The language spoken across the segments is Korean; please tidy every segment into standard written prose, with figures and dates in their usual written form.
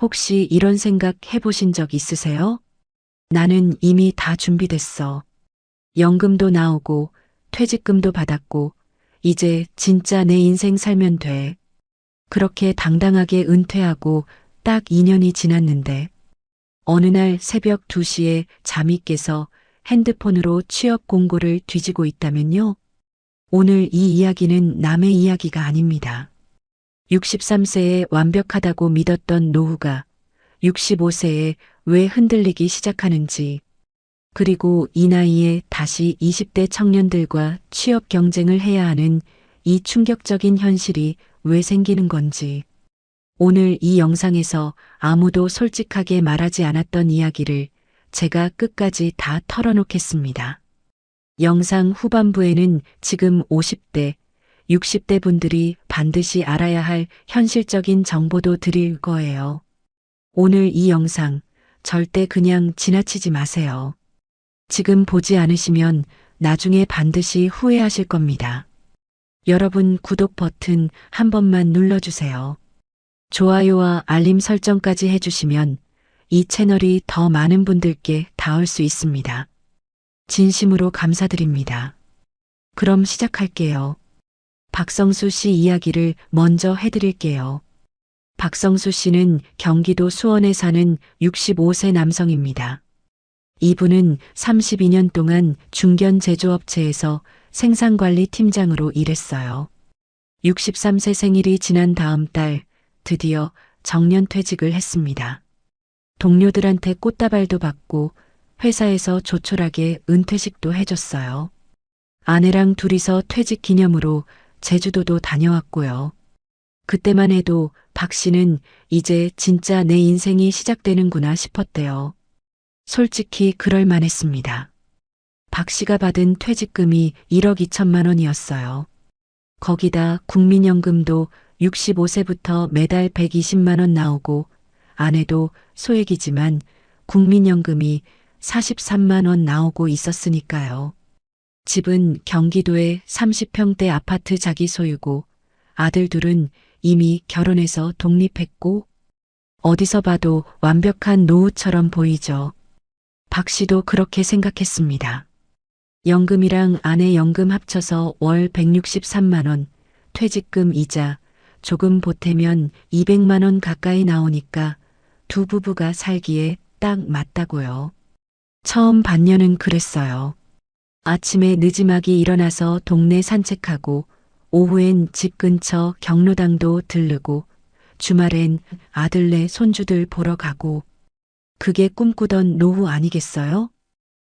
혹시 이런 생각 해보신 적 있으세요? 나는 이미 다 준비됐어. 연금도 나오고, 퇴직금도 받았고, 이제 진짜 내 인생 살면 돼. 그렇게 당당하게 은퇴하고 딱 2년이 지났는데, 어느 날 새벽 2시에 잠이 깨서 핸드폰으로 취업 공고를 뒤지고 있다면요. 오늘 이 이야기는 남의 이야기가 아닙니다. 63세에 완벽하다고 믿었던 노후가 65세에 왜 흔들리기 시작하는지, 그리고 이 나이에 다시 20대 청년들과 취업 경쟁을 해야 하는 이 충격적인 현실이 왜 생기는 건지, 오늘 이 영상에서 아무도 솔직하게 말하지 않았던 이야기를 제가 끝까지 다 털어놓겠습니다. 영상 후반부에는 지금 50대, 60대 분들이 반드시 알아야 할 현실적인 정보도 드릴 거예요. 오늘 이 영상 절대 그냥 지나치지 마세요. 지금 보지 않으시면 나중에 반드시 후회하실 겁니다. 여러분 구독 버튼 한 번만 눌러주세요. 좋아요와 알림 설정까지 해주시면 이 채널이 더 많은 분들께 닿을 수 있습니다. 진심으로 감사드립니다. 그럼 시작할게요. 박성수 씨 이야기를 먼저 해드릴게요. 박성수 씨는 경기도 수원에 사는 65세 남성입니다. 이분은 32년 동안 중견 제조업체에서 생산관리 팀장으로 일했어요. 63세 생일이 지난 다음 달 드디어 정년퇴직을 했습니다. 동료들한테 꽃다발도 받고 회사에서 조촐하게 은퇴식도 해줬어요. 아내랑 둘이서 퇴직 기념으로 제주도도 다녀왔고요. 그때만 해도 박 씨는 이제 진짜 내 인생이 시작되는구나 싶었대요. 솔직히 그럴 만했습니다. 박 씨가 받은 퇴직금이 1억 2천만 원이었어요. 거기다 국민연금도 65세부터 매달 120만 원 나오고, 아내도 소액이지만 국민연금이 43만 원 나오고 있었으니까요. 집은 경기도의 30평대 아파트 자기 소유고, 아들 둘은 이미 결혼해서 독립했고, 어디서 봐도 완벽한 노후처럼 보이죠. 박 씨도 그렇게 생각했습니다. 연금이랑 아내 연금 합쳐서 월 163만 원, 퇴직금 이자, 조금 보태면 200만 원 가까이 나오니까 두 부부가 살기에 딱 맞다고요. 처음 반년은 그랬어요. 아침에 느지막이 일어나서 동네 산책하고, 오후엔 집 근처 경로당도 들르고, 주말엔 아들네 손주들 보러 가고. 그게 꿈꾸던 노후 아니겠어요?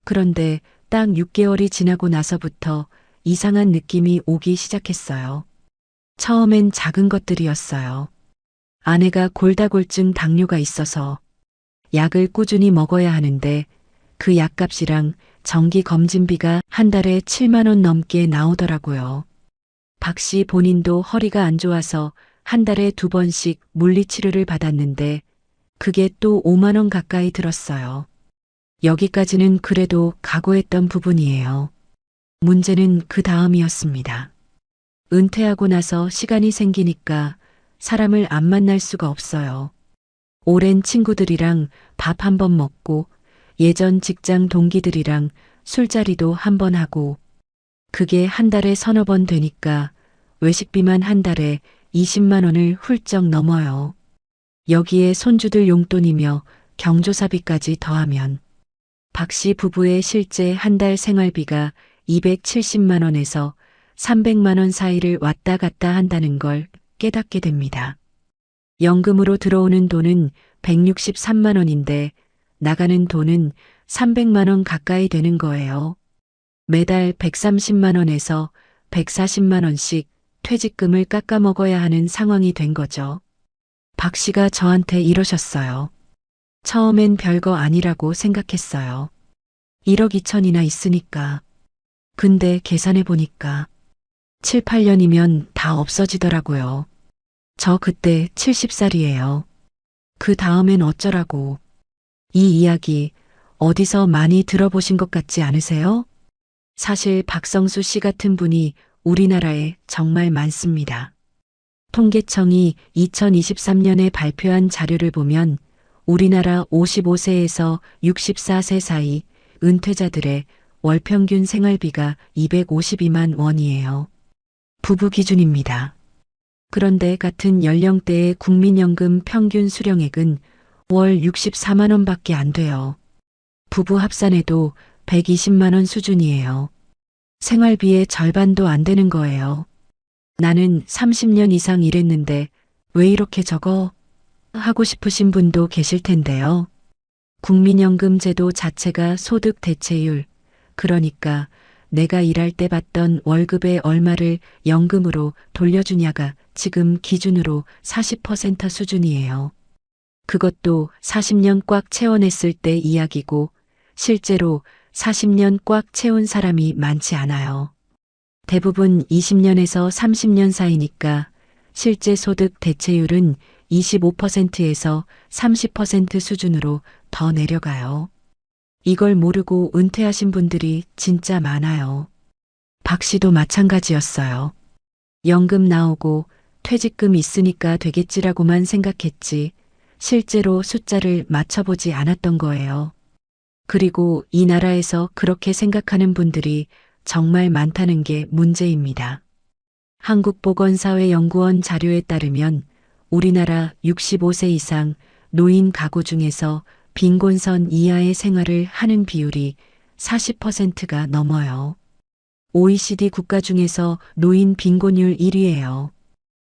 그런데 딱 6개월이 지나고 나서부터 이상한 느낌이 오기 시작했어요. 처음엔 작은 것들이었어요. 아내가 골다공증 당뇨가 있어서 약을 꾸준히 먹어야 하는데 그 약값이랑 정기 검진비가 한 달에 7만 원 넘게 나오더라고요. 박 씨 본인도 허리가 안 좋아서 한 달에 2번씩 물리치료를 받았는데 그게 또 5만 원 가까이 들었어요. 여기까지는 그래도 각오했던 부분이에요. 문제는 그 다음이었습니다. 은퇴하고 나서 시간이 생기니까 사람을 안 만날 수가 없어요. 오랜 친구들이랑 밥 한 번 먹고, 예전 직장 동기들이랑 술자리도 한 번 하고, 그게 한 달에 서너 번 되니까 외식비만 한 달에 20만 원을 훌쩍 넘어요. 여기에 손주들 용돈이며 경조사비까지 더하면 박 씨 부부의 실제 한 달 생활비가 270만 원에서 300만 원 사이를 왔다 갔다 한다는 걸 깨닫게 됩니다. 연금으로 들어오는 돈은 163만 원인데 나가는 돈은 300만 원 가까이 되는 거예요. 매달 130만 원에서 140만 원씩 퇴직금을 깎아 먹어야 하는 상황이 된 거죠. 박 씨가 저한테 이러셨어요. 처음엔 별거 아니라고 생각했어요. 1억 2천이나 있으니까. 근데 계산해 보니까 7, 8년이면 다 없어지더라고요. 저 그때 70살이에요. 그 다음엔 어쩌라고. 이 이야기 어디서 많이 들어보신 것 같지 않으세요? 사실 박성수 씨 같은 분이 우리나라에 정말 많습니다. 통계청이 2023년에 발표한 자료를 보면 우리나라 55세에서 64세 사이 은퇴자들의 월 평균 생활비가 252만 원이에요. 부부 기준입니다. 그런데 같은 연령대의 국민연금 평균 수령액은 월 64만 원밖에 안 돼요. 부부 합산해도 120만 원 수준이에요. 생활비의 절반도 안 되는 거예요. 나는 30년 이상 일했는데 왜 이렇게 적어? 하고 싶으신 분도 계실 텐데요. 국민연금 제도 자체가 소득 대체율, 그러니까 내가 일할 때 받던 월급의 얼마를 연금으로 돌려주냐가 지금 기준으로 40% 수준이에요. 그것도 40년 꽉 채워냈을 때 이야기고 실제로 40년 꽉 채운 사람이 많지 않아요. 대부분 20년에서 30년 사이니까 실제 소득 대체율은 25%에서 30% 수준으로 더 내려가요. 이걸 모르고 은퇴하신 분들이 진짜 많아요. 박 씨도 마찬가지였어요. 연금 나오고 퇴직금 있으니까 되겠지라고만 생각했지 실제로 숫자를 맞춰보지 않았던 거예요. 그리고 이 나라에서 그렇게 생각하는 분들이 정말 많다는 게 문제입니다. 한국보건사회연구원 자료에 따르면 우리나라 65세 이상 노인 가구 중에서 빈곤선 이하의 생활을 하는 비율이 40%가 넘어요. OECD 국가 중에서 노인 빈곤율 1위예요.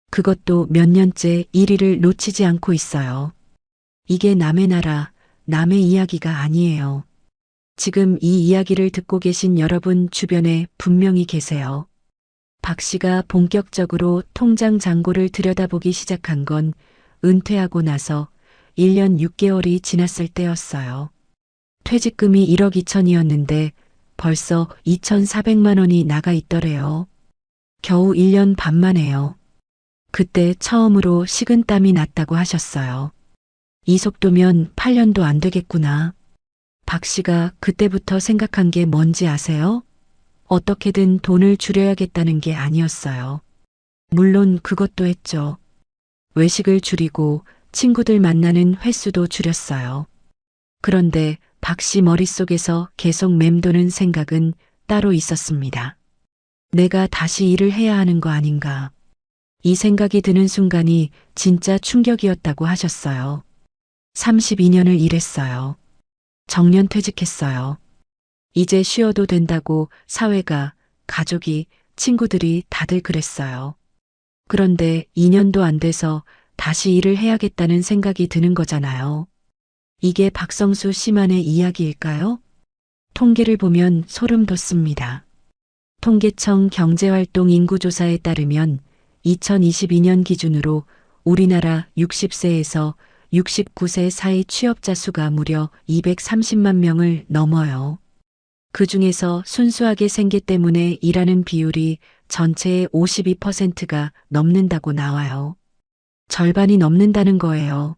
그것도 몇 년째 1위를 놓치지 않고 있어요. 이게 남의 나라, 남의 이야기가 아니에요. 지금 이 이야기를 듣고 계신 여러분 주변에 분명히 계세요. 박 씨가 본격적으로 통장 잔고를 들여다보기 시작한 건 은퇴하고 나서 1년 6개월이 지났을 때였어요. 퇴직금이 1억 2천이었는데 벌써 2,400만 원이 나가 있더래요. 겨우 1년 반 만에요. 그때 처음으로 식은땀이 났다고 하셨어요. 이 속도면 8년도 안 되겠구나. 박 씨가 그때부터 생각한 게 뭔지 아세요? 어떻게든 돈을 줄여야겠다는 게 아니었어요. 물론 그것도 했죠. 외식을 줄이고 친구들 만나는 횟수도 줄였어요. 그런데 박 씨 머릿속에서 계속 맴도는 생각은 따로 있었습니다. 내가 다시 일을 해야 하는 거 아닌가. 이 생각이 드는 순간이 진짜 충격이었다고 하셨어요. 32년을 일했어요. 정년 퇴직했어요. 이제 쉬어도 된다고 사회가, 가족이, 친구들이 다들 그랬어요. 그런데 2년도 안 돼서 다시 일을 해야겠다는 생각이 드는 거잖아요. 이게 박성수 씨만의 이야기일까요? 통계를 보면 소름 돋습니다. 통계청 경제활동 인구조사에 따르면 2022년 기준으로 우리나라 60세에서 69세 사이 취업자 수가 무려 230만 명을 넘어요. 그 중에서 순수하게 생계 때문에 일하는 비율이 전체의 52%가 넘는다고 나와요. 절반이 넘는다는 거예요.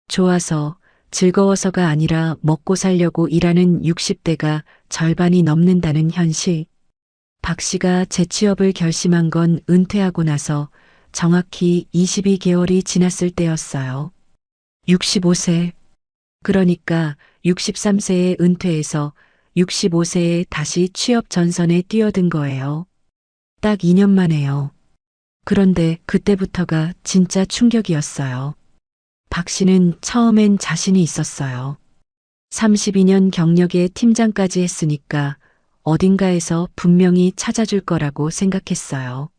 좋아서, 즐거워서가 아니라 먹고 살려고 일하는 60대가 절반이 넘는다는 현실. 박 씨가 재취업을 결심한 건 은퇴하고 나서 정확히 22개월이 지났을 때였어요. 65세. 그러니까 63세에 은퇴해서 65세에 다시 취업 전선에 뛰어든 거예요. 딱 2년 만에요. 그런데 그때부터가 진짜 충격이었어요. 박 씨는 처음엔 자신이 있었어요. 32년 경력의 팀장까지 했으니까 어딘가에서 분명히 찾아줄 거라고 생각했어요.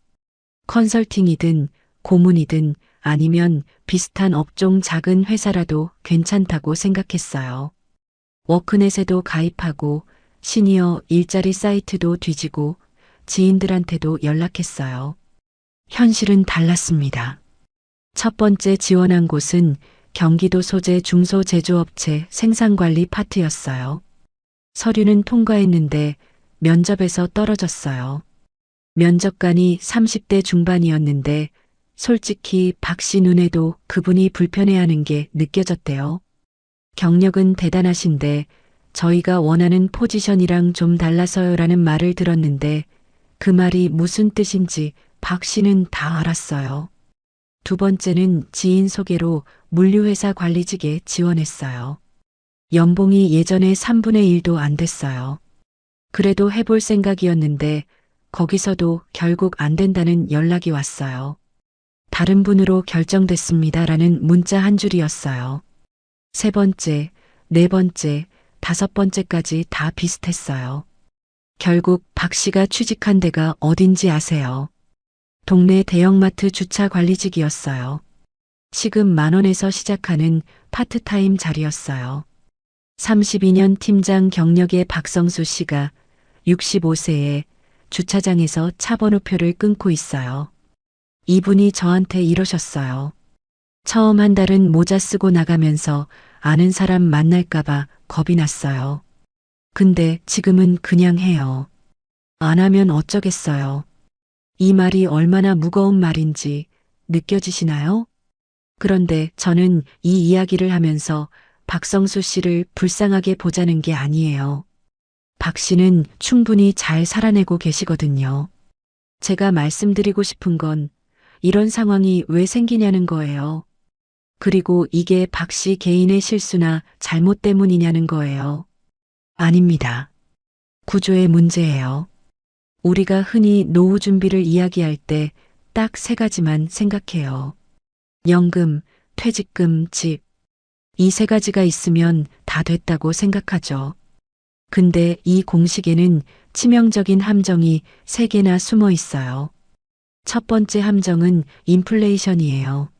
컨설팅이든 고문이든 아니면 비슷한 업종 작은 회사라도 괜찮다고 생각했어요. 워크넷에도 가입하고 시니어 일자리 사이트도 뒤지고 지인들한테도 연락했어요. 현실은 달랐습니다. 첫 번째 지원한 곳은 경기도 소재 중소제조업체 생산관리 파트였어요. 서류는 통과했는데 면접에서 떨어졌어요. 면접관이 30대 중반이었는데 솔직히 박 씨 눈에도 그분이 불편해하는 게 느껴졌대요. 경력은 대단하신데 저희가 원하는 포지션이랑 좀 달라서요라는 말을 들었는데 그 말이 무슨 뜻인지 박 씨는 다 알았어요. 두 번째는 지인 소개로 물류회사 관리직에 지원했어요. 연봉이 예전에 3분의 1도 안 됐어요. 그래도 해볼 생각이었는데 거기서도 결국 안 된다는 연락이 왔어요. 다른 분으로 결정됐습니다라는 문자 한 줄이었어요. 세 번째, 네 번째, 다섯 번째까지 다 비슷했어요. 결국 박 씨가 취직한 데가 어딘지 아세요? 동네 대형마트 주차 관리직이었어요. 시급 10,000원에서 시작하는 파트타임 자리였어요. 32년 팀장 경력의 박성수 씨가 65세에 주차장에서 차 번호표를 끊고 있어요. 이분이 저한테 이러셨어요. 처음 한 달은 모자 쓰고 나가면서 아는 사람 만날까봐 겁이 났어요. 근데 지금은 그냥 해요. 안 하면 어쩌겠어요. 이 말이 얼마나 무거운 말인지 느껴지시나요? 그런데 저는 이 이야기를 하면서 박성수 씨를 불쌍하게 보자는 게 아니에요. 박 씨는 충분히 잘 살아내고 계시거든요. 제가 말씀드리고 싶은 건 이런 상황이 왜 생기냐는 거예요. 그리고 이게 박 씨 개인의 실수나 잘못 때문이냐는 거예요. 아닙니다. 구조의 문제예요. 우리가 흔히 노후 준비를 이야기할 때 딱 세 가지만 생각해요. 연금, 퇴직금, 집. 이 세 가지가 있으면 다 됐다고 생각하죠. 근데 이 공식에는 치명적인 함정이 세 개나 숨어 있어요. 첫 번째 함정은 인플레이션이에요.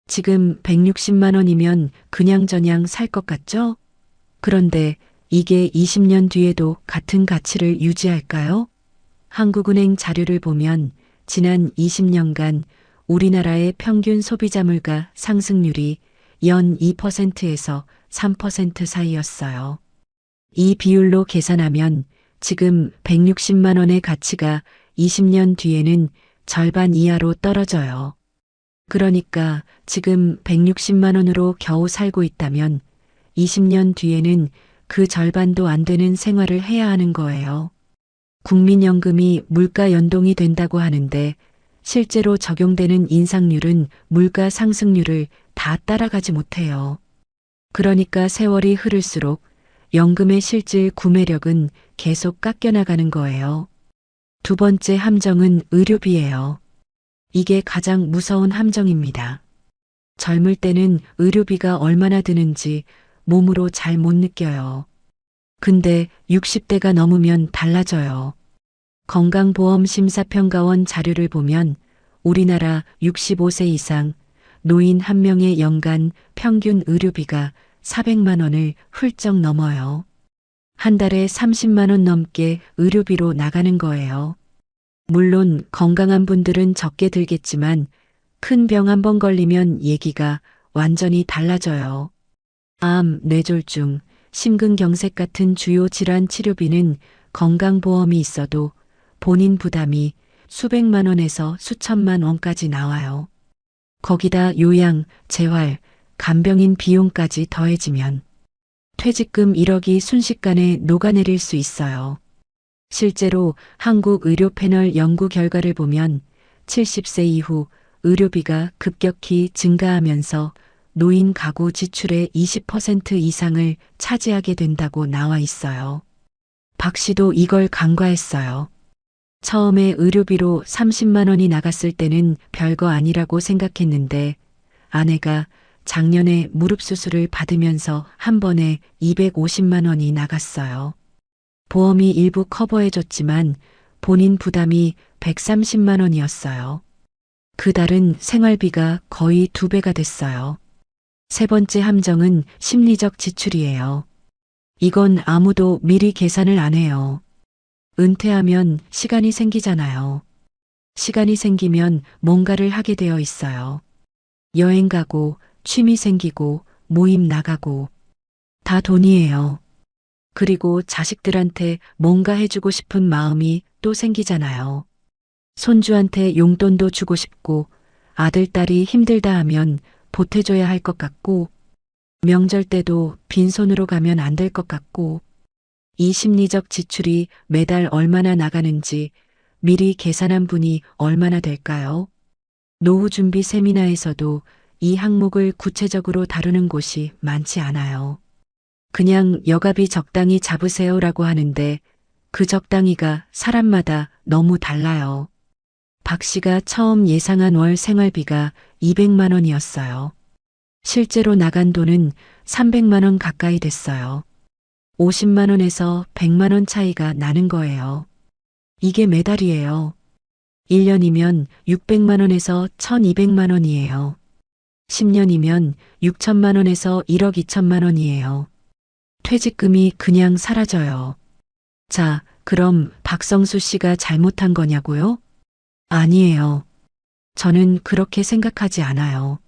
지금 160만 원이면 그냥저냥 살 것 같죠? 그런데 이게 20년 뒤에도 같은 가치를 유지할까요? 한국은행 자료를 보면 지난 20년간 우리나라의 평균 소비자 물가 상승률이 연 2%에서 3% 사이였어요. 이 비율로 계산하면 지금 160만 원의 가치가 20년 뒤에는 절반 이하로 떨어져요. 그러니까 지금 160만 원으로 겨우 살고 있다면 20년 뒤에는 그 절반도 안 되는 생활을 해야 하는 거예요. 국민연금이 물가 연동이 된다고 하는데 실제로 적용되는 인상률은 물가 상승률을 다 따라가지 못해요. 그러니까 세월이 흐를수록 연금의 실질 구매력은 계속 깎여나가는 거예요. 두 번째 함정은 의료비예요. 이게 가장 무서운 함정입니다. 젊을 때는 의료비가 얼마나 드는지 몸으로 잘 못 느껴요. 근데 60대가 넘으면 달라져요. 건강보험심사평가원 자료를 보면 우리나라 65세 이상 노인 한 명의 연간 평균 의료비가 400만 원을 훌쩍 넘어요. 한 달에 30만 원 넘게 의료비로 나가는 거예요. 물론 건강한 분들은 적게 들겠지만 큰 병 한 번 걸리면 얘기가 완전히 달라져요. 암, 뇌졸중, 심근경색 같은 주요 질환 치료비는 건강보험이 있어도 본인 부담이 수백만 원에서 수천만 원까지 나와요. 거기다 요양, 재활, 간병인 비용까지 더해지면 퇴직금 1억이 순식간에 녹아내릴 수 있어요. 실제로 한국의료패널 연구 결과를 보면 70세 이후 의료비가 급격히 증가하면서 노인 가구 지출의 20% 이상을 차지하게 된다고 나와 있어요. 박 씨도 이걸 간과했어요. 처음에 의료비로 30만 원이 나갔을 때는 별거 아니라고 생각했는데 아내가 작년에 무릎 수술을 받으면서 한 번에 250만 원이 나갔어요. 보험이 일부 커버해줬지만 본인 부담이 130만 원이었어요. 그 달은 생활비가 거의 2배가 됐어요. 세 번째 함정은 심리적 지출이에요. 이건 아무도 미리 계산을 안 해요. 은퇴하면 시간이 생기잖아요. 시간이 생기면 뭔가를 하게 되어 있어요. 여행 가고, 취미 생기고, 모임 나가고. 다 돈이에요. 그리고 자식들한테 뭔가 해주고 싶은 마음이 또 생기잖아요. 손주한테 용돈도 주고 싶고, 아들, 딸이 힘들다 하면 보태줘야 할 것 같고, 명절 때도 빈손으로 가면 안 될 것 같고, 이 심리적 지출이 매달 얼마나 나가는지 미리 계산한 분이 얼마나 될까요? 노후 준비 세미나에서도 이 항목을 구체적으로 다루는 곳이 많지 않아요. 그냥 여가비 적당히 잡으세요라고 하는데 그 적당히가 사람마다 너무 달라요. 박 씨가 처음 예상한 월 생활비가 200만 원이었어요. 실제로 나간 돈은 300만 원 가까이 됐어요. 50만 원에서 100만 원 차이가 나는 거예요. 이게 매달이에요. 1년이면 600만 원에서 1200만 원이에요. 10년이면 6천만 원에서 1억 2천만 원이에요. 퇴직금이 그냥 사라져요. 자, 그럼 박성수 씨가 잘못한 거냐고요? 아니에요. 저는 그렇게 생각하지 않아요.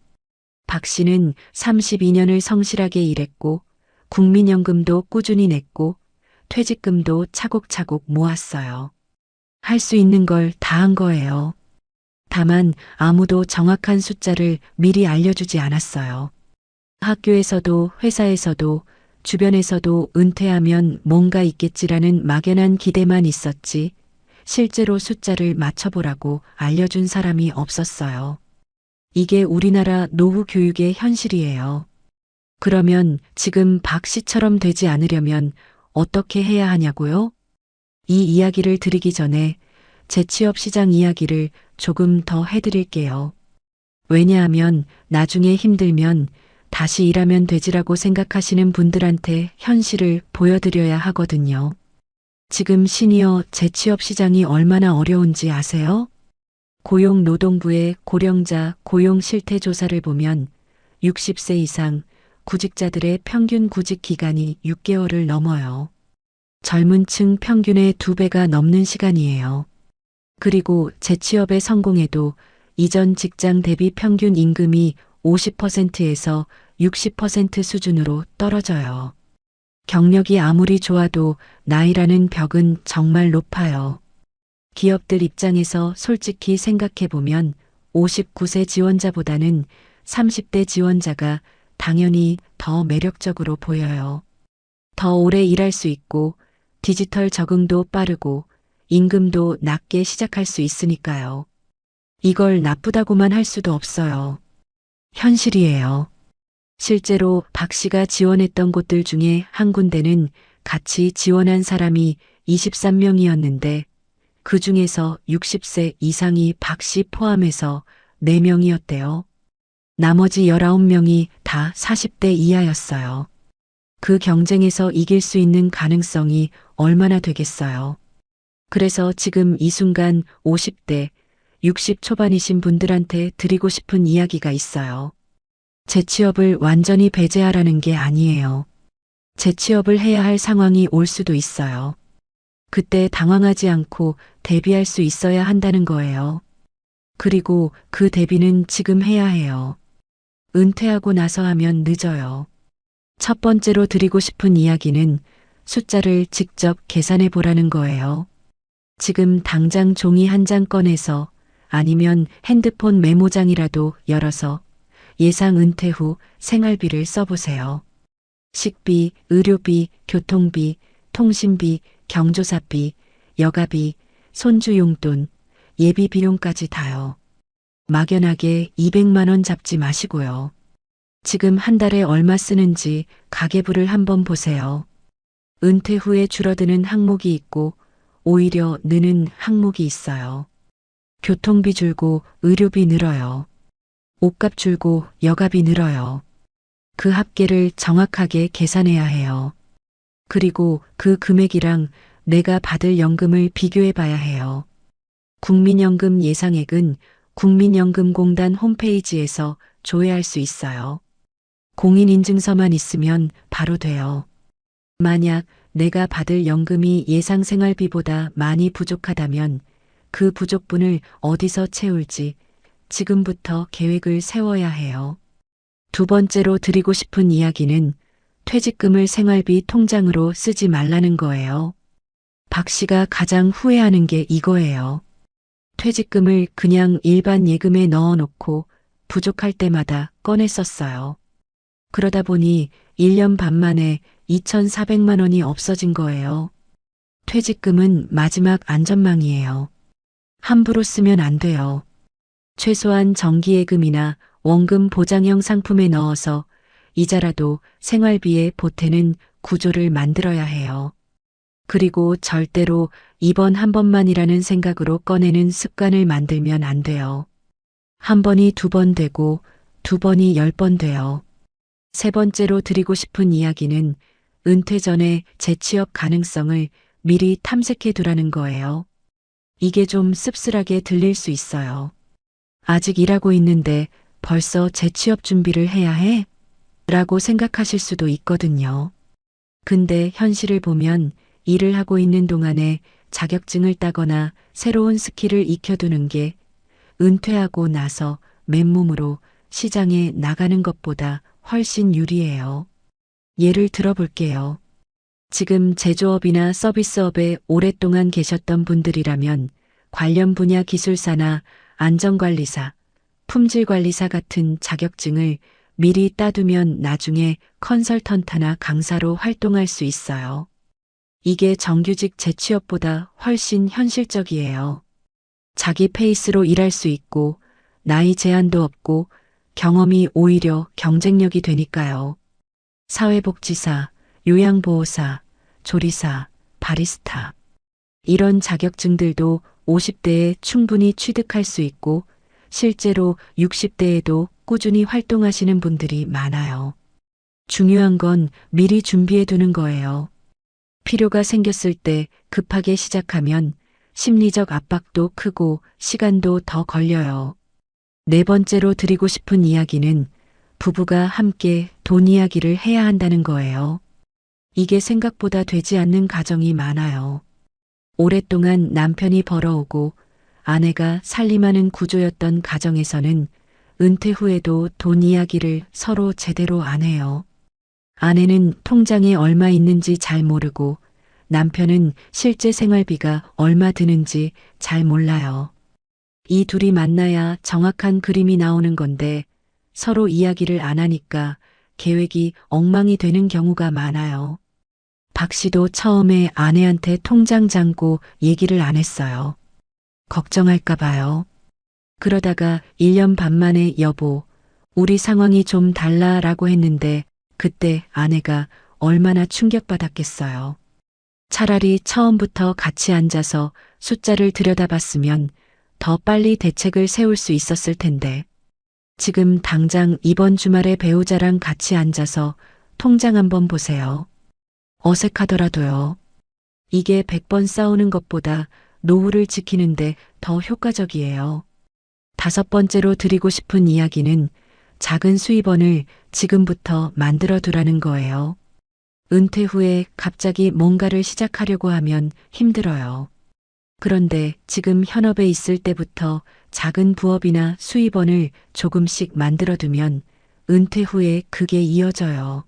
박 씨는 32년을 성실하게 일했고, 국민연금도 꾸준히 냈고, 퇴직금도 차곡차곡 모았어요. 할 수 있는 걸 다 한 거예요. 다만 아무도 정확한 숫자를 미리 알려주지 않았어요. 학교에서도 회사에서도 주변에서도 은퇴하면 뭔가 있겠지라는 막연한 기대만 있었지 실제로 숫자를 맞춰보라고 알려준 사람이 없었어요. 이게 우리나라 노후 교육의 현실이에요. 그러면 지금 박 씨처럼 되지 않으려면 어떻게 해야 하냐고요? 이 이야기를 드리기 전에 재취업 시장 이야기를 조금 더 해드릴게요. 왜냐하면 나중에 힘들면 다시 일하면 되지라고 생각하시는 분들한테 현실을 보여드려야 하거든요. 지금 시니어 재취업 시장이 얼마나 어려운지 아세요? 고용노동부의 고령자 고용 실태 조사를 보면 60세 이상 구직자들의 평균 구직 기간이 6개월을 넘어요. 젊은 층 평균의 2배가 넘는 시간이에요. 그리고 재취업에 성공해도 이전 직장 대비 평균 임금이 50%에서 60% 수준으로 떨어져요. 경력이 아무리 좋아도 나이라는 벽은 정말 높아요. 기업들 입장에서 솔직히 생각해보면 59세 지원자보다는 30대 지원자가 당연히 더 매력적으로 보여요. 더 오래 일할 수 있고 디지털 적응도 빠르고 임금도 낮게 시작할 수 있으니까요. 이걸 나쁘다고만 할 수도 없어요. 현실이에요. 실제로 박 씨가 지원했던 곳들 중에 한 군데는 같이 지원한 사람이 23명이었는데 그 중에서 60세 이상이 박 씨 포함해서 4명이었대요. 나머지 19명이 다 40대 이하였어요. 그 경쟁에서 이길 수 있는 가능성이 얼마나 되겠어요. 그래서 지금 이 순간 50대, 60 초반이신 분들한테 드리고 싶은 이야기가 있어요. 재취업을 완전히 배제하라는 게 아니에요. 재취업을 해야 할 상황이 올 수도 있어요. 그때 당황하지 않고 대비할 수 있어야 한다는 거예요. 그리고 그 대비는 지금 해야 해요. 은퇴하고 나서 하면 늦어요. 첫 번째로 드리고 싶은 이야기는 숫자를 직접 계산해 보라는 거예요. 지금 당장 종이 한 장 꺼내서 아니면 핸드폰 메모장이라도 열어서 예상 은퇴 후 생활비를 써보세요. 식비, 의료비, 교통비, 통신비, 경조사비, 여가비, 손주 용돈, 예비 비용까지 다요. 막연하게 200만 원 잡지 마시고요. 지금 한 달에 얼마 쓰는지 가계부를 한번 보세요. 은퇴 후에 줄어드는 항목이 있고 오히려 느는 항목이 있어요. 교통비 줄고 의료비 늘어요. 옷값 줄고 여가비 늘어요. 그 합계를 정확하게 계산해야 해요. 그리고 그 금액이랑 내가 받을 연금을 비교해 봐야 해요. 국민연금 예상액은 국민연금공단 홈페이지에서 조회할 수 있어요. 공인인증서만 있으면 바로 돼요. 만약 내가 받을 연금이 예상 생활비보다 많이 부족하다면 그 부족분을 어디서 채울지 지금부터 계획을 세워야 해요. 두 번째로 드리고 싶은 이야기는 퇴직금을 생활비 통장으로 쓰지 말라는 거예요. 박 씨가 가장 후회하는 게 이거예요. 퇴직금을 그냥 일반 예금에 넣어놓고 부족할 때마다 꺼내 썼어요. 그러다 보니 1년 반 만에 2,400만 원이 없어진 거예요. 퇴직금은 마지막 안전망이에요. 함부로 쓰면 안 돼요. 최소한 정기예금이나 원금 보장형 상품에 넣어서 이자라도 생활비에 보태는 구조를 만들어야 해요. 그리고 절대로 이번 한 번만이라는 생각으로 꺼내는 습관을 만들면 안 돼요. 한 번이 두 번 되고 두 번이 10번 돼요. 세 번째로 드리고 싶은 이야기는 은퇴 전에 재취업 가능성을 미리 탐색해 두라는 거예요. 이게 좀 씁쓸하게 들릴 수 있어요. 아직 일하고 있는데 벌써 재취업 준비를 해야 해? 라고 생각하실 수도 있거든요. 근데 현실을 보면 일을 하고 있는 동안에 자격증을 따거나 새로운 스킬을 익혀두는 게 은퇴하고 나서 맨몸으로 시장에 나가는 것보다 훨씬 유리해요. 예를 들어볼게요. 지금 제조업이나 서비스업에 오랫동안 계셨던 분들이라면 관련 분야 기술사나 안전관리사, 품질관리사 같은 자격증을 미리 따두면 나중에 컨설턴트나 강사로 활동할 수 있어요. 이게 정규직 재취업보다 훨씬 현실적이에요. 자기 페이스로 일할 수 있고 나이 제한도 없고 경험이 오히려 경쟁력이 되니까요. 사회복지사, 요양보호사, 조리사, 바리스타. 이런 자격증들도 50대에 충분히 취득할 수 있고 실제로 60대에도 꾸준히 활동하시는 분들이 많아요. 중요한 건 미리 준비해 두는 거예요. 필요가 생겼을 때 급하게 시작하면 심리적 압박도 크고 시간도 더 걸려요. 네 번째로 드리고 싶은 이야기는 부부가 함께 돈 이야기를 해야 한다는 거예요. 이게 생각보다 되지 않는 가정이 많아요. 오랫동안 남편이 벌어오고 아내가 살림하는 구조였던 가정에서는 은퇴 후에도 돈 이야기를 서로 제대로 안 해요. 아내는 통장에 얼마 있는지 잘 모르고 남편은 실제 생활비가 얼마 드는지 잘 몰라요. 이 둘이 만나야 정확한 그림이 나오는 건데 서로 이야기를 안 하니까 계획이 엉망이 되는 경우가 많아요. 박 씨도 처음에 아내한테 통장 잔고 얘기를 안 했어요. 걱정할까 봐요. 그러다가 1년 반 만에 여보, 우리 상황이 좀 달라라고 했는데 그때 아내가 얼마나 충격받았겠어요. 차라리 처음부터 같이 앉아서 숫자를 들여다봤으면 더 빨리 대책을 세울 수 있었을 텐데. 지금 당장 이번 주말에 배우자랑 같이 앉아서 통장 한번 보세요. 어색하더라도요. 이게 100번 싸우는 것보다 노후를 지키는데 더 효과적이에요. 다섯 번째로 드리고 싶은 이야기는 작은 수입원을 지금부터 만들어 두라는 거예요. 은퇴 후에 갑자기 뭔가를 시작하려고 하면 힘들어요. 그런데 지금 현업에 있을 때부터 작은 부업이나 수입원을 조금씩 만들어 두면 은퇴 후에 그게 이어져요.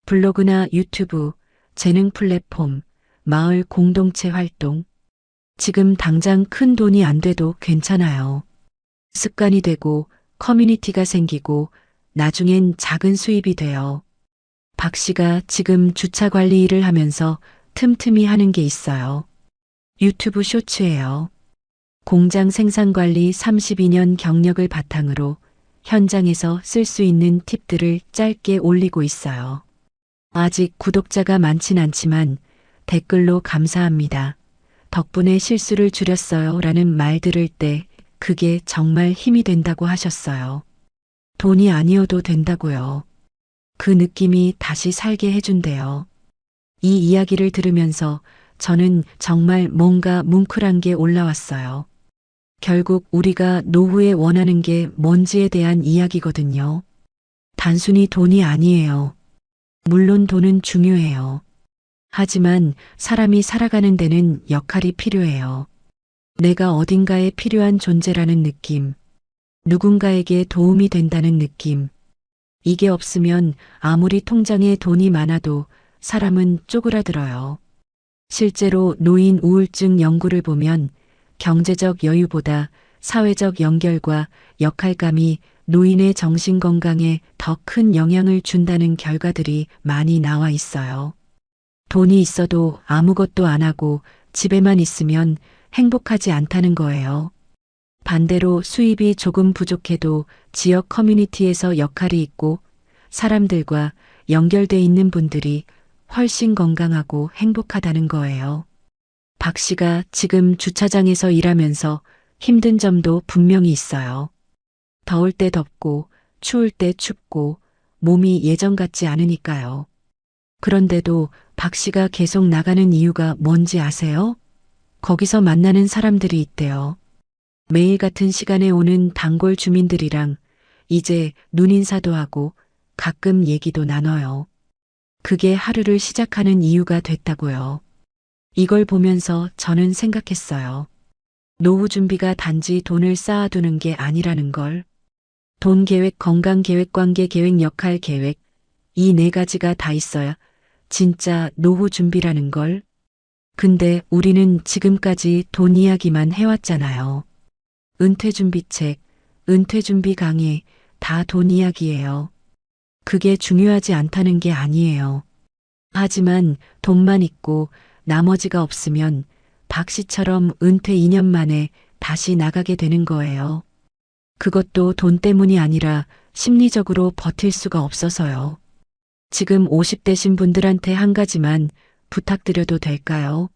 블로그나 유튜브, 재능 플랫폼, 마을 공동체 활동. 지금 당장 큰 돈이 안 돼도 괜찮아요. 습관이 되고 커뮤니티가 생기고 나중엔 작은 수입이 돼요. 박 씨가 지금 주차 관리 일을 하면서 틈틈이 하는 게 있어요. 유튜브 쇼츠예요. 공장 생산 관리 32년 경력을 바탕으로 현장에서 쓸 수 있는 팁들을 짧게 올리고 있어요. 아직 구독자가 많진 않지만 댓글로 감사합니다. 덕분에 실수를 줄였어요 라는 말 들을 때 그게 정말 힘이 된다고 하셨어요. 돈이 아니어도 된다고요. 그 느낌이 다시 살게 해준대요. 이 이야기를 들으면서 저는 정말 뭔가 뭉클한 게 올라왔어요. 결국 우리가 노후에 원하는 게 뭔지에 대한 이야기거든요. 단순히 돈이 아니에요. 물론 돈은 중요해요. 하지만 사람이 살아가는 데는 역할이 필요해요. 내가 어딘가에 필요한 존재라는 느낌, 누군가에게 도움이 된다는 느낌. 이게 없으면 아무리 통장에 돈이 많아도 사람은 쪼그라들어요. 실제로 노인 우울증 연구를 보면 경제적 여유보다 사회적 연결과 역할감이 노인의 정신 건강에 더 큰 영향을 준다는 결과들이 많이 나와 있어요. 돈이 있어도 아무것도 안 하고 집에만 있으면 행복하지 않다는 거예요. 반대로 수입이 조금 부족해도 지역 커뮤니티에서 역할이 있고 사람들과 연결돼 있는 분들이 훨씬 건강하고 행복하다는 거예요. 박 씨가 지금 주차장에서 일하면서 힘든 점도 분명히 있어요. 더울 때 덥고 추울 때 춥고 몸이 예전 같지 않으니까요. 그런데도 박 씨가 계속 나가는 이유가 뭔지 아세요? 거기서 만나는 사람들이 있대요. 매일 같은 시간에 오는 단골 주민들이랑 이제 눈인사도 하고 가끔 얘기도 나눠요. 그게 하루를 시작하는 이유가 됐다고요. 이걸 보면서 저는 생각했어요. 노후 준비가 단지 돈을 쌓아두는 게 아니라는 걸. 돈 계획, 건강 계획, 관계 계획, 역할 계획, 이 네 가지가 다 있어야 진짜 노후 준비라는 걸. 근데 우리는 지금까지 돈 이야기만 해왔잖아요. 은퇴 준비책, 은퇴 준비 강의, 다 돈 이야기예요. 그게 중요하지 않다는 게 아니에요. 하지만 돈만 있고 나머지가 없으면 박 씨처럼 은퇴 2년 만에 다시 나가게 되는 거예요. 그것도 돈 때문이 아니라 심리적으로 버틸 수가 없어서요. 지금 50대신 분들한테 한 가지만 부탁드려도 될까요?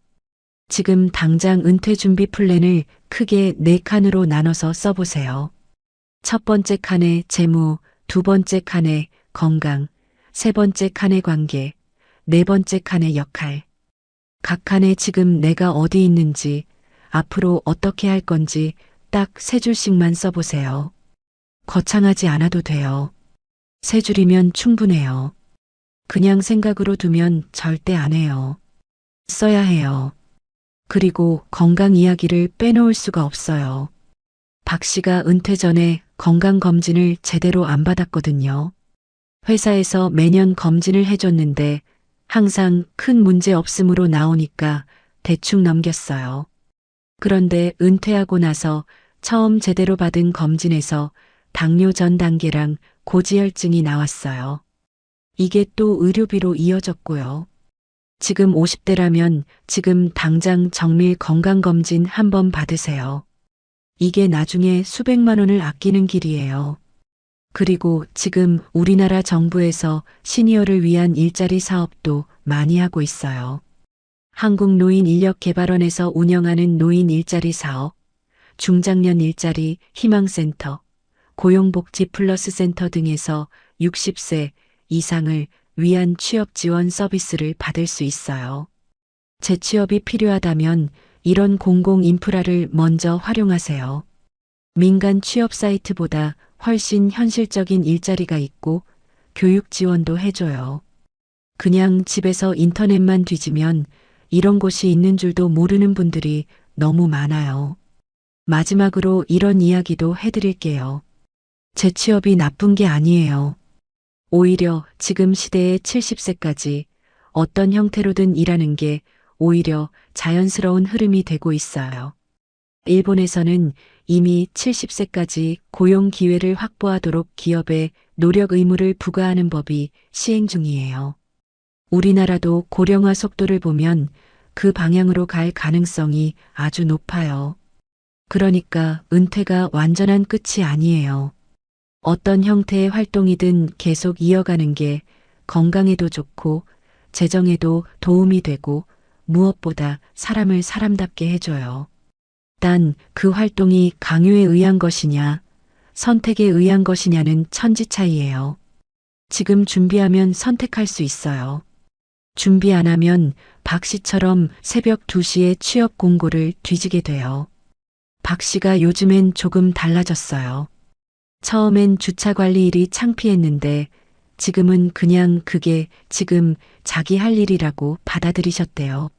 지금 당장 은퇴 준비 플랜을 크게 4칸으로 나눠서 써보세요. 첫 번째 칸에 재무, 두 번째 칸에 건강, 세 번째 칸에 관계, 네 번째 칸에 역할. 각 칸에 지금 내가 어디 있는지, 앞으로 어떻게 할 건지 딱 3줄씩만 써보세요. 거창하지 않아도 돼요. 3줄이면 충분해요. 그냥 생각으로 두면 절대 안 해요. 써야 해요. 그리고 건강 이야기를 빼놓을 수가 없어요. 박 씨가 은퇴 전에 건강검진을 제대로 안 받았거든요. 회사에서 매년 검진을 해줬는데 항상 큰 문제 없음으로 나오니까 대충 넘겼어요. 그런데 은퇴하고 나서 처음 제대로 받은 검진에서 당뇨 전 단계랑 고지혈증이 나왔어요. 이게 또 의료비로 이어졌고요. 지금 50대라면 지금 당장 정밀 건강검진 한번 받으세요. 이게 나중에 수백만 원을 아끼는 길이에요. 그리고 지금 우리나라 정부에서 시니어를 위한 일자리 사업도 많이 하고 있어요. 한국노인인력개발원에서 운영하는 노인 일자리 사업, 중장년 일자리 희망센터, 고용복지 플러스 센터 등에서 60세 이상을 위한 취업 지원 서비스를 받을 수 있어요. 재취업이 필요하다면 이런 공공 인프라를 먼저 활용하세요. 민간 취업 사이트보다 훨씬 현실적인 일자리가 있고 교육 지원도 해줘요. 그냥 집에서 인터넷만 뒤지면 이런 곳이 있는 줄도 모르는 분들이 너무 많아요. 마지막으로 이런 이야기도 해드릴게요. 재취업이 나쁜 게 아니에요. 오히려 지금 시대의 70세까지 어떤 형태로든 일하는 게 오히려 자연스러운 흐름이 되고 있어요. 일본에서는 이미 70세까지 고용 기회를 확보하도록 기업에 노력 의무를 부과하는 법이 시행 중이에요. 우리나라도 고령화 속도를 보면 그 방향으로 갈 가능성이 아주 높아요. 그러니까 은퇴가 완전한 끝이 아니에요. 어떤 형태의 활동이든 계속 이어가는 게 건강에도 좋고 재정에도 도움이 되고 무엇보다 사람을 사람답게 해줘요. 단 그 활동이 강요에 의한 것이냐, 선택에 의한 것이냐는 천지 차이예요. 지금 준비하면 선택할 수 있어요. 준비 안 하면 박 씨처럼 새벽 2시에 취업 공고를 뒤지게 돼요. 박 씨가 요즘엔 조금 달라졌어요. 처음엔 주차 관리 일이 창피했는데 지금은 그냥 그게 지금 자기 할 일이라고 받아들이셨대요.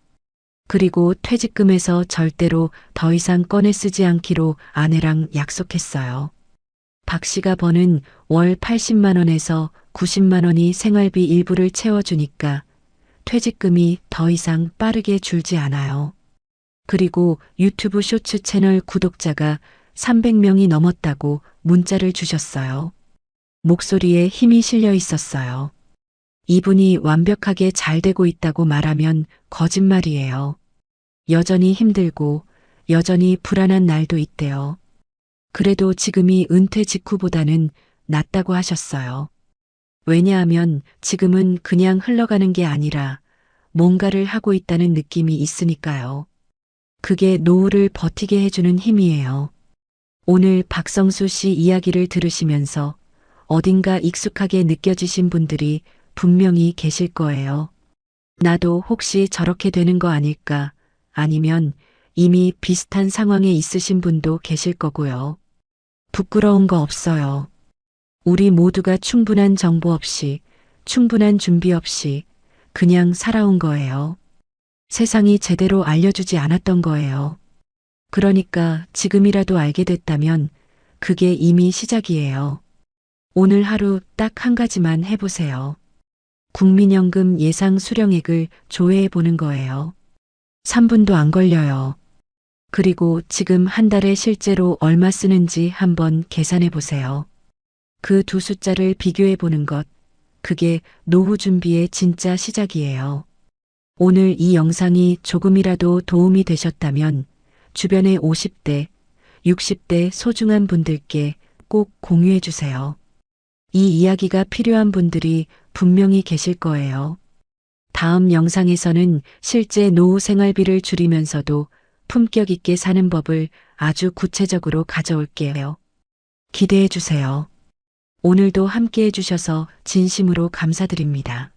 그리고 퇴직금에서 절대로 더 이상 꺼내 쓰지 않기로 아내랑 약속했어요. 박 씨가 버는 월 80만 원에서 90만 원이 생활비 일부를 채워주니까 퇴직금이 더 이상 빠르게 줄지 않아요. 그리고 유튜브 쇼츠 채널 구독자가 300명이 넘었다고 문자를 주셨어요. 목소리에 힘이 실려 있었어요. 이분이 완벽하게 잘 되고 있다고 말하면 거짓말이에요. 여전히 힘들고 여전히 불안한 날도 있대요. 그래도 지금이 은퇴 직후보다는 낫다고 하셨어요. 왜냐하면 지금은 그냥 흘러가는 게 아니라 뭔가를 하고 있다는 느낌이 있으니까요. 그게 노후를 버티게 해주는 힘이에요. 오늘 박성수 씨 이야기를 들으시면서 어딘가 익숙하게 느껴지신 분들이 분명히 계실 거예요. 나도 혹시 저렇게 되는 거 아닐까? 아니면 이미 비슷한 상황에 있으신 분도 계실 거고요. 부끄러운 거 없어요. 우리 모두가 충분한 정보 없이, 충분한 준비 없이 그냥 살아온 거예요. 세상이 제대로 알려주지 않았던 거예요. 그러니까 지금이라도 알게 됐다면 그게 이미 시작이에요. 오늘 하루 딱 한 가지만 해보세요. 국민연금 예상 수령액을 조회해 보는 거예요. 3분도 안 걸려요. 그리고 지금 한 달에 실제로 얼마 쓰는지 한번 계산해 보세요. 그 두 숫자를 비교해 보는 것, 그게 노후 준비의 진짜 시작이에요. 오늘 이 영상이 조금이라도 도움이 되셨다면 주변의 50대, 60대 소중한 분들께 꼭 공유해 주세요. 이 이야기가 필요한 분들이 분명히 계실 거예요. 다음 영상에서는 실제 노후 생활비를 줄이면서도 품격 있게 사는 법을 아주 구체적으로 가져올게요. 기대해 주세요. 오늘도 함께 해주셔서 진심으로 감사드립니다.